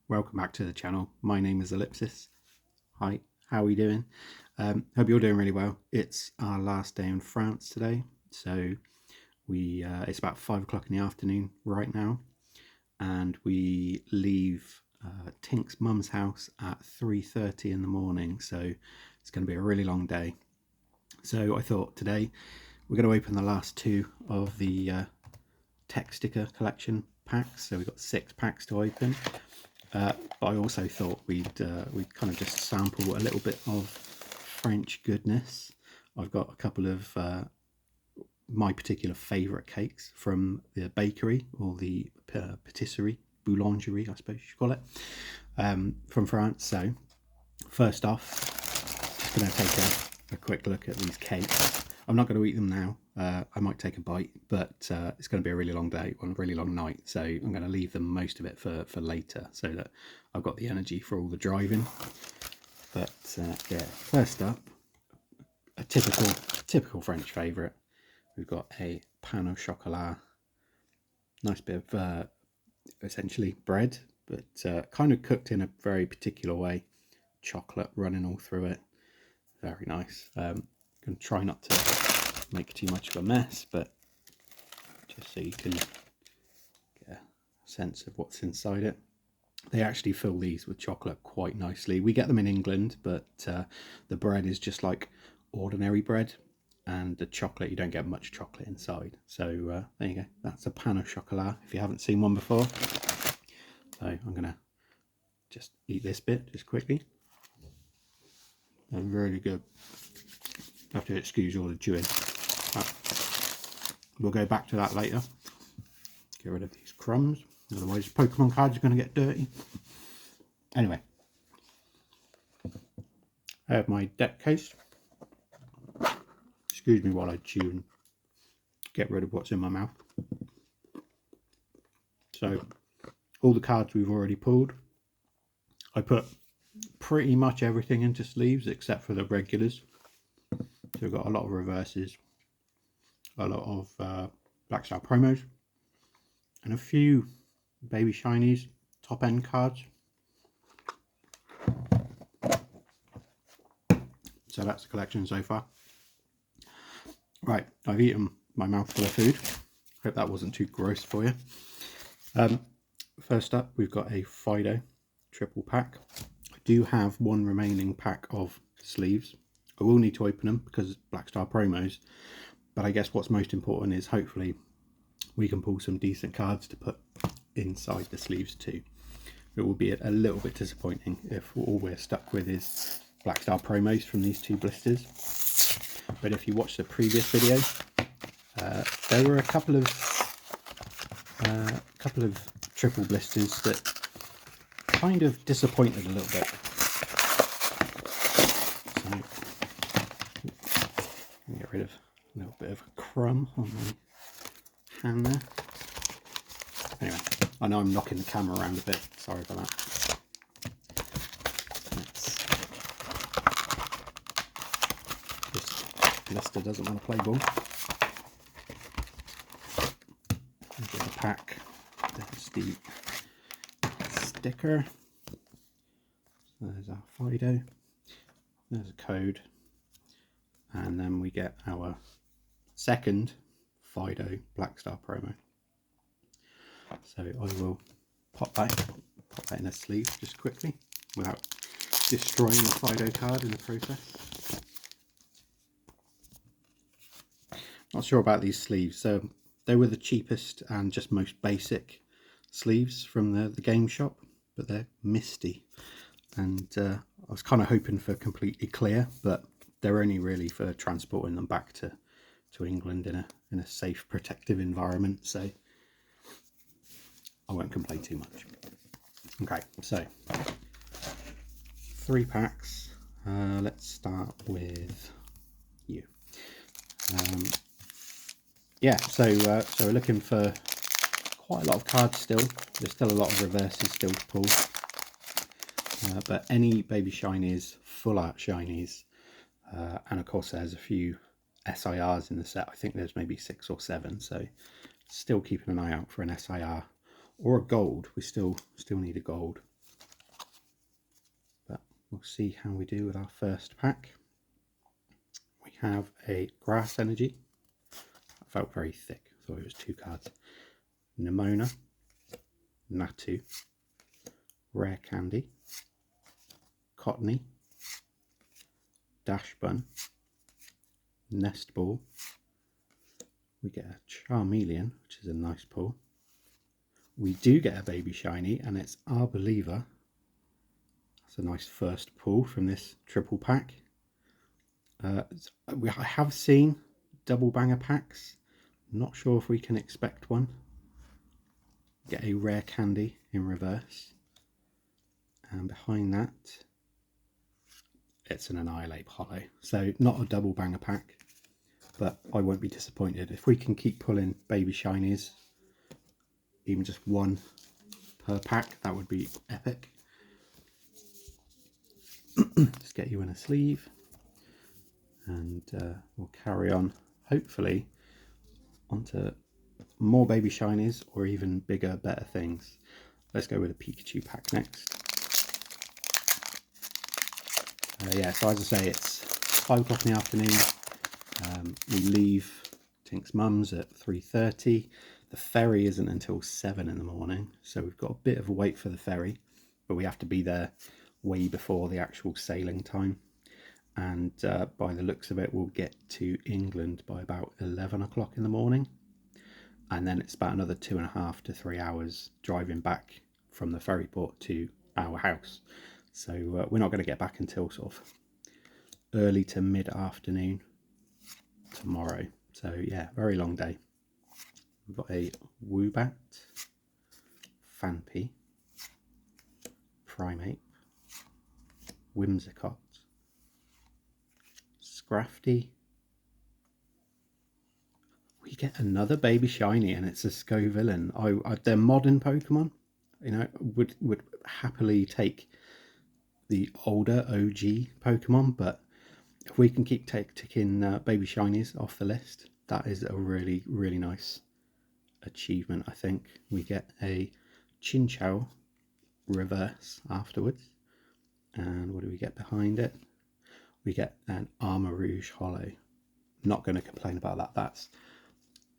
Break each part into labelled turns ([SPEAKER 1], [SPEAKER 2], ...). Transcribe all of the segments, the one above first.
[SPEAKER 1] welcome back to the channel. My name is Ellipsis. Hi, how are we doing? Hope you're doing really well. It's our last day in France today, so it's about 5 o'clock in the afternoon right now, and we leave Tink's mum's house at 3:30 in the morning, so it's going to be a really long day. So I thought today we're going to open the last two of the tech sticker collection packs. So we've got 6 packs to open. But I also thought we'd kind of just sample a little bit of French goodness. I've got a couple of my particular favourite cakes from the bakery, or the patisserie, boulangerie, I suppose you should call it, from France. So first off, just going to take a quick look at these cakes. I'm not going to eat them now. I might take a bite, but it's going to be a really long day, a really long night. So I'm going to leave them most of it for later, so that I've got the energy for all the driving. But yeah, first up, a typical French favourite. We've got a pain au chocolat. Nice bit of essentially bread, but kind of cooked in a very particular way. Chocolate running all through it. Very nice. Going to try not to make too much of a mess, but just so you can get a sense of what's inside it. They actually fill these with chocolate quite nicely. We get them in England, but the bread is just like ordinary bread, and the chocolate, you don't get much chocolate inside. So there you go. That's a pain au chocolat if you haven't seen one before. So I'm going to just eat this bit just quickly. They're really good. I have to excuse all the chewing. We'll go back to that later. Get rid of these crumbs, otherwise Pokemon cards are going to get dirty. Anyway, I have my deck case. Excuse me while I chew and get rid of what's in my mouth. So all the cards we've already pulled. I put pretty much everything into sleeves except for the regulars. So we've got a lot of reverses, a lot of Black Star promos, and a few baby shinies, top end cards. So that's the collection so far. Right, I've eaten my mouthful of food. Hope that wasn't too gross for you. First up, we've got a Fido triple pack. I do have one remaining pack of sleeves. I will need to open them because it's Black Star promos, but I guess what's most important is hopefully we can pull some decent cards to put inside the sleeves too. It will be a little bit disappointing if all we're stuck with is Black Star promos from these 2 blisters. But if you watch the previous video, there were a couple of triple blisters that kind of disappointed a little bit. So get rid of a little bit of a crumb on my hand there. Anyway, I know I'm knocking the camera around a bit. Sorry for that. This blister doesn't want to play ball. Get the pack. There's the sticker. So there's our Fido. There's a code. And then we get our second Fido Black Star promo. So I will pop that in a sleeve just quickly without destroying the Fido card in the process. Not sure about these sleeves. So they were the cheapest and just most basic sleeves from the game shop, but they're misty, and I was kind of hoping for completely clear, but they're only really for transporting them back to England in a safe, protective environment, so I won't complain too much. Okay, so 3 packs. Let's start with you. Yeah, so we're looking for quite a lot of cards still. There's still a lot of reverses still to pull. But any baby shinies, full art shinies, and of course there's a few SIRs in the set. I think there's maybe 6 or 7, so still keeping an eye out for an SIR or a gold. We still need a gold. we'll see how we do with our first pack. We have a Grass Energy. That felt very thick, I thought it was 2 cards. Nimona, Natu, Rare Candy, Cottony, Dash Bun, Nest Ball. We get a Charmeleon, which is a nice pull. We do get a baby shiny, and it's Arboliva. That's a nice first pull from this triple pack. I have seen double banger packs. Not sure if we can expect one. Get a Rare Candy in reverse. And behind that, it's an Annihilate Hollow. So not a double banger pack, but I won't be disappointed. If we can keep pulling baby shinies, even just 1 per pack, that would be epic. Just get you in a sleeve, and we'll carry on, hopefully, onto more baby shinies or even bigger, better things. Let's go with a Pikachu pack next. Yeah, so as I say, it's 5 o'clock in the afternoon. We leave Tink's mum's at 3:30. The ferry isn't until 7 in the morning, so we've got a bit of a wait for the ferry, but we have to be there way before the actual sailing time. And by the looks of it, we'll get to England by about 11 o'clock in the morning. And then it's about another 2.5 to 3 hours driving back from the ferry port to our house. So we're not going to get back until sort of early to mid-afternoon tomorrow. So yeah, very long day. We've got a Woobat, Phanpy, Primeape, Whimsicott, Scrafty. We get another baby shiny, and it's a Scovillain. They're modern Pokemon. You know, would happily take the older OG Pokemon, but if we can keep ticking baby shinies off the list, that is a really, really nice achievement. I think we get a Chinchou reverse afterwards, and what do we get behind it? We get an Armor Rouge Hollow. Not going to complain about that. That's,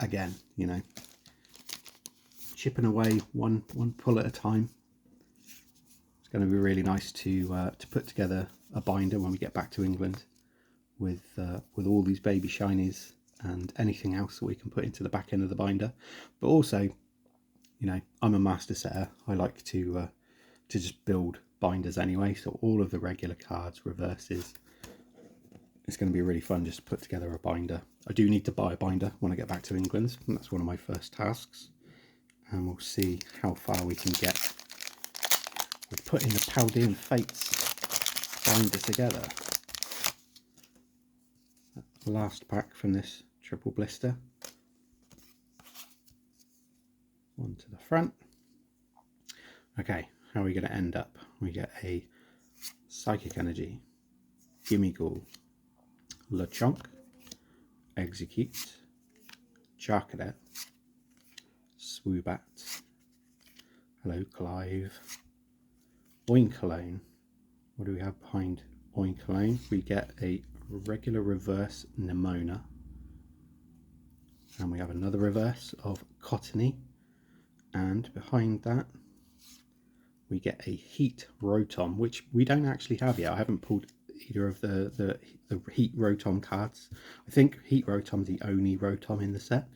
[SPEAKER 1] again, you know, chipping away one pull at a time. It's going to be really nice to put together a binder when we get back to England with all these baby shinies and anything else that we can put into the back end of the binder. But also, you know, I'm a master setter. I like to just build binders anyway. So all of the regular cards, reverses. It's going to be really fun just to put together a binder. I do need to buy a binder when I get back to England, and that's one of my first tasks. And we'll see how far we can get with putting the Paldean Fates binder together. Last pack from this triple blister. One to the front. Okay, how are we going to end up? We get a Psychic Energy, Gimmighoul, Lechonk, Execute, Charcadet, Swoobat, Hello Clive, Oinkologne. What do we have behind Oinkologne? We get a regular reverse Nimona, and we have another reverse of Cottony, and behind that we get a Heat Rotom, which we don't actually have yet. I haven't pulled either of the Heat Rotom cards. I think Heat Rotom's the only Rotom in the set,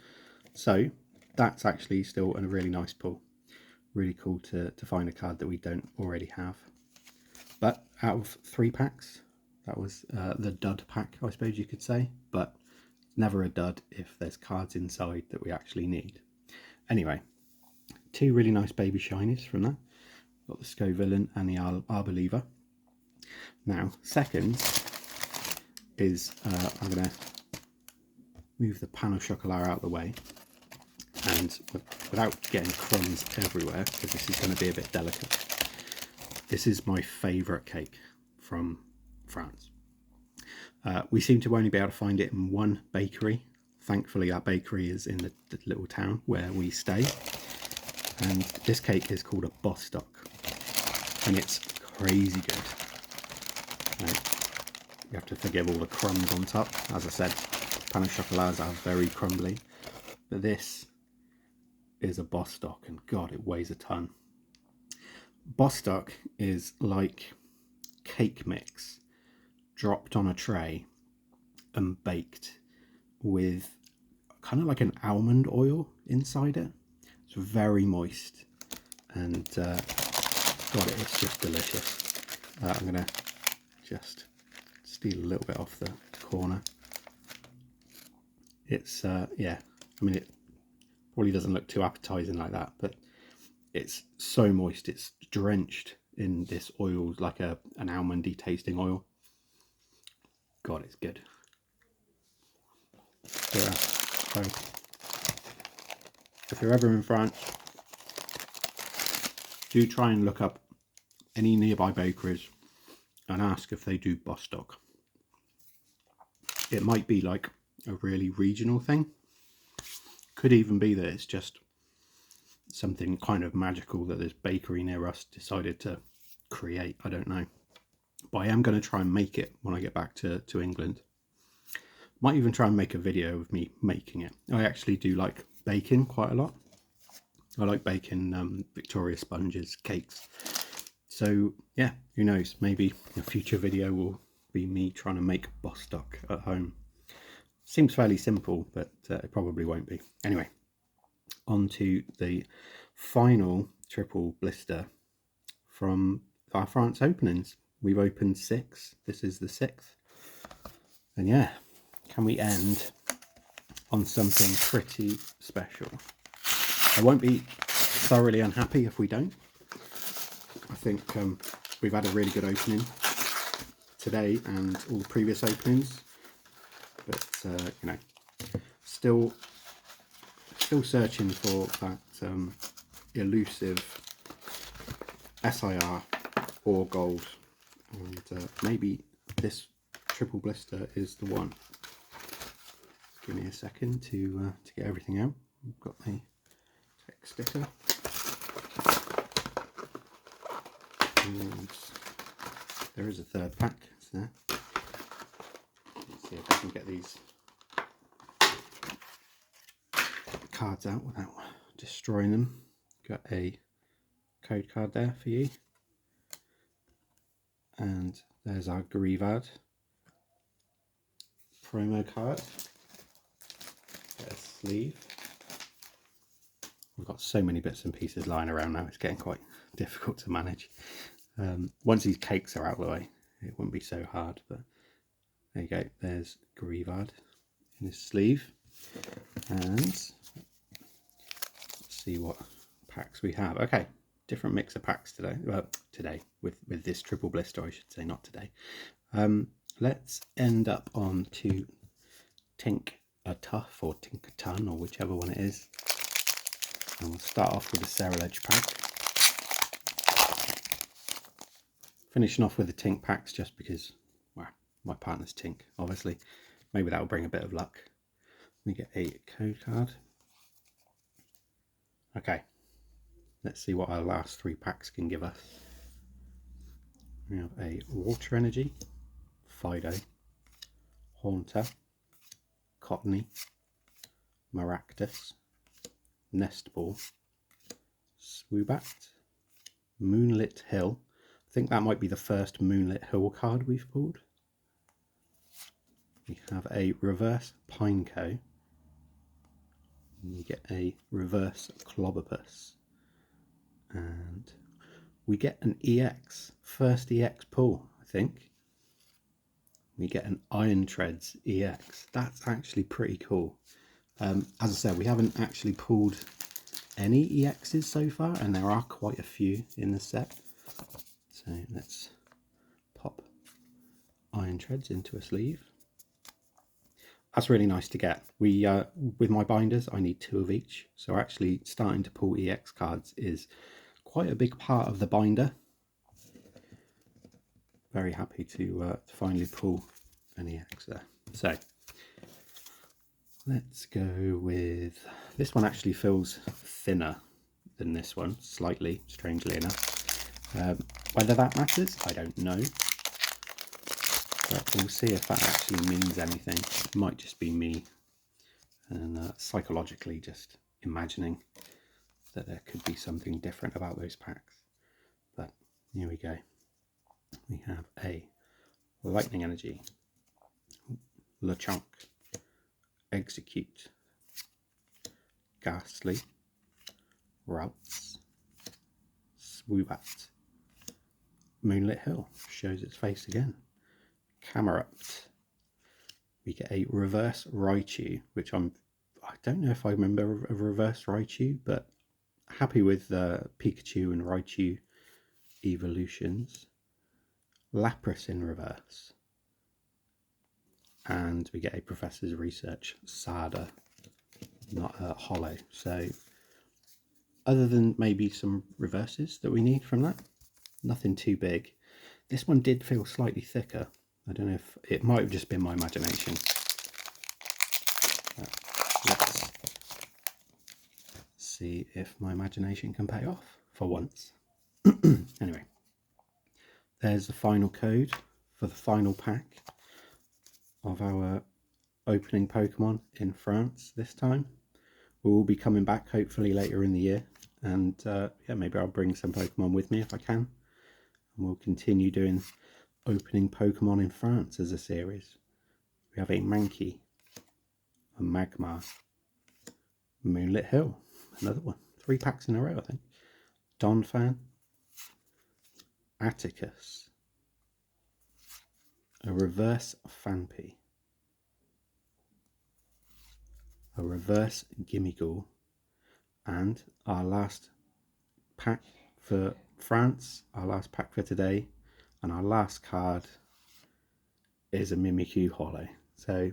[SPEAKER 1] so that's actually still a really nice pull. Really cool to find a card that we don't already have. But out of 3 packs, that was the dud pack, I suppose you could say, but never a dud if there's cards inside that we actually need. Anyway, 2 really nice baby shinies from that. Got the Scovillain and the Arboliva. Now, second is I'm going to move the Pan Chocolat out of the way, and without getting crumbs everywhere, because this is going to be a bit delicate. This is my favourite cake from France. We seem to only be able to find it in one bakery. Thankfully, our bakery is in the little town where we stay. And this cake is called a Bostock, and it's crazy good. You have to forgive all the crumbs on top. As I said, pan au chocolats are very crumbly. But this is a Bostock, and God, it weighs a ton. Bostock is like cake mix dropped on a tray and baked with kind of like an almond oil inside it. It's very moist, and God, it's just delicious. I'm gonna just steal a little bit off the corner. It's yeah, I mean, it probably doesn't look too appetizing like that, but it's so moist. It's drenched in this oil, like an almondy tasting oil. God, it's good. Yeah. So if you're ever in France, do try and look up any nearby bakeries and ask if they do Bostock. It might be like a really regional thing. Could even be that it's just something kind of magical that this bakery near us decided to create. I don't know. But I am going to try and make it when I get back to England. Might even try and make a video of me making it. I actually do like baking quite a lot. I like baking Victoria sponges, cakes. So yeah, who knows, maybe a future video will be me trying to make Bostock at home. Seems fairly simple, but it probably won't be. Anyway, on to the final triple blister from our France openings. We've opened 6. This is the 6th. And yeah, can we end on something pretty special? I won't be thoroughly unhappy if we don't. I think we've had a really good opening today and all the previous openings, but you know, still searching for that elusive SIR or gold, and maybe this triple blister is the one. Give me a second to get everything out. I've got my text sticker. And there is a third pack. So let's see if I can get these cards out without destroying them. Got a code card there for you. And there's our Grivad promo card. Get a sleeve. We've got so many bits and pieces lying around now, it's getting quite difficult to manage. Once these cakes are out of the way, it wouldn't be so hard, but there you go. There's Grivad in his sleeve. And let's see what packs we have. Okay, different mix of packs today. Well, today, with this triple blister, I should say, not today. Let's end up on to Tink a Tough or Tink a Ton, or whichever one it is. And we'll start off with the Serral Edge pack. Finishing off with the Tink packs just because, well, my partner's Tink, obviously. Maybe that will bring a bit of luck. We get a code card. Okay, let's see what our last 3 packs can give us. We have a Water Energy, Fido, Haunter, Cottony, Maractus, Nestball, Swoobat, Moonlit Hill. I think that might be the first Moonlit Hill card we've pulled. We have a Reverse Pineco. We get a Reverse Clobopus. And we get an EX, first EX pull, I think. We get an Iron Treads EX. That's actually pretty cool. As I said, we haven't actually pulled any EXs so far, and there are quite a few in the set. So let's pop Iron Treads into a sleeve. That's really nice to get. We with my binders, I need 2 of each. So actually starting to pull EX cards is quite a big part of the binder. Very happy to finally pull an EX there. So let's go with this one. Actually feels thinner than this one, slightly, strangely enough. Whether that matters, I don't know. But we'll see if that actually means anything. It might just be me and psychologically just imagining that there could be something different about those packs. But here we go. We have a Lightning Energy, LeChonk, Execute, Ghastly, Routes, Swoobat, Moonlit Hill, shows its face again, Camerupt. We get a Reverse Raichu, which I don't know if I remember a Reverse Raichu, but happy with Pikachu and Raichu evolutions. Lapras in reverse. And we get a Professor's Research Sada, not a Holo. So other than maybe some reverses that we need from that, nothing too big. This one did feel slightly thicker. I don't know if it might have just been my imagination. Let's see if my imagination can pay off for once. Anyway, there's the final code for the final pack of our opening Pokemon in France this time. We will be coming back hopefully later in the year, and yeah, maybe I'll bring some Pokemon with me if I can, and we'll continue doing opening Pokemon in France as a series. We have a Mankey, a Magmar, Moonlit Hill, another one, 3 packs in a row I think, Donphan, Atticus, a Reverse Phanpy, a Reverse Gimmighoul, and our last pack for France, our last pack for today, and our last card is a Mimikyu Holo. So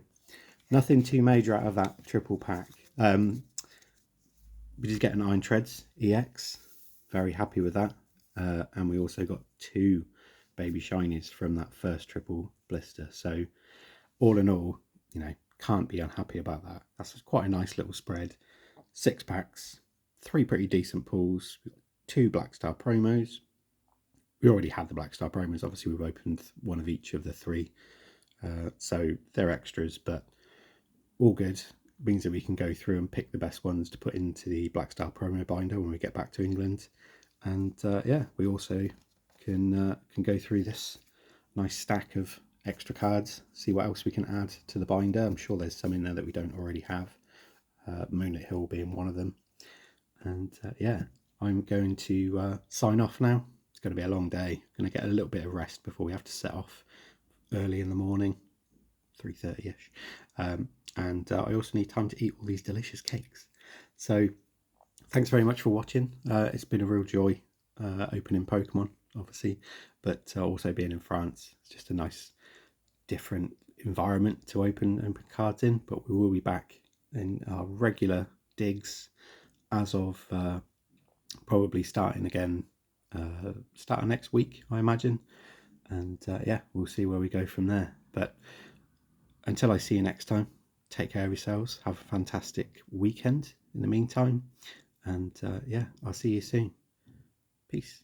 [SPEAKER 1] nothing too major out of that triple pack. We did get an Iron Treads EX, very happy with that, and we also got 2 baby shinies from that first triple blister. So all in all, you know, can't be unhappy about that. That's quite a nice little spread. 6 packs, 3 pretty decent pulls, 2 Black Star promos. We already had the Black Star promos, obviously we've opened one of each of the 3, so they're extras, but all good. Means that we can go through and pick the best ones to put into the Black Star promo binder when we get back to England. And yeah, we also can go through this nice stack of extra cards, see what else we can add to the binder. I'm sure there's some in there that we don't already have, Moonlit Hill being one of them. And yeah, I'm going to sign off now. It's going to be a long day. I'm going to get a little bit of rest before we have to set off early in the morning, 3:30ish. And I also need time to eat all these delicious cakes. So thanks very much for watching. It's been a real joy opening Pokemon, obviously, but also being in France. It's just a nice different environment to open cards in, but we will be back in our regular digs as of probably starting again starting next week, I imagine. And yeah, we'll see where we go from there. But until I see you next time, take care of yourselves. Have a fantastic weekend in the meantime. And yeah, I'll see you soon. Peace.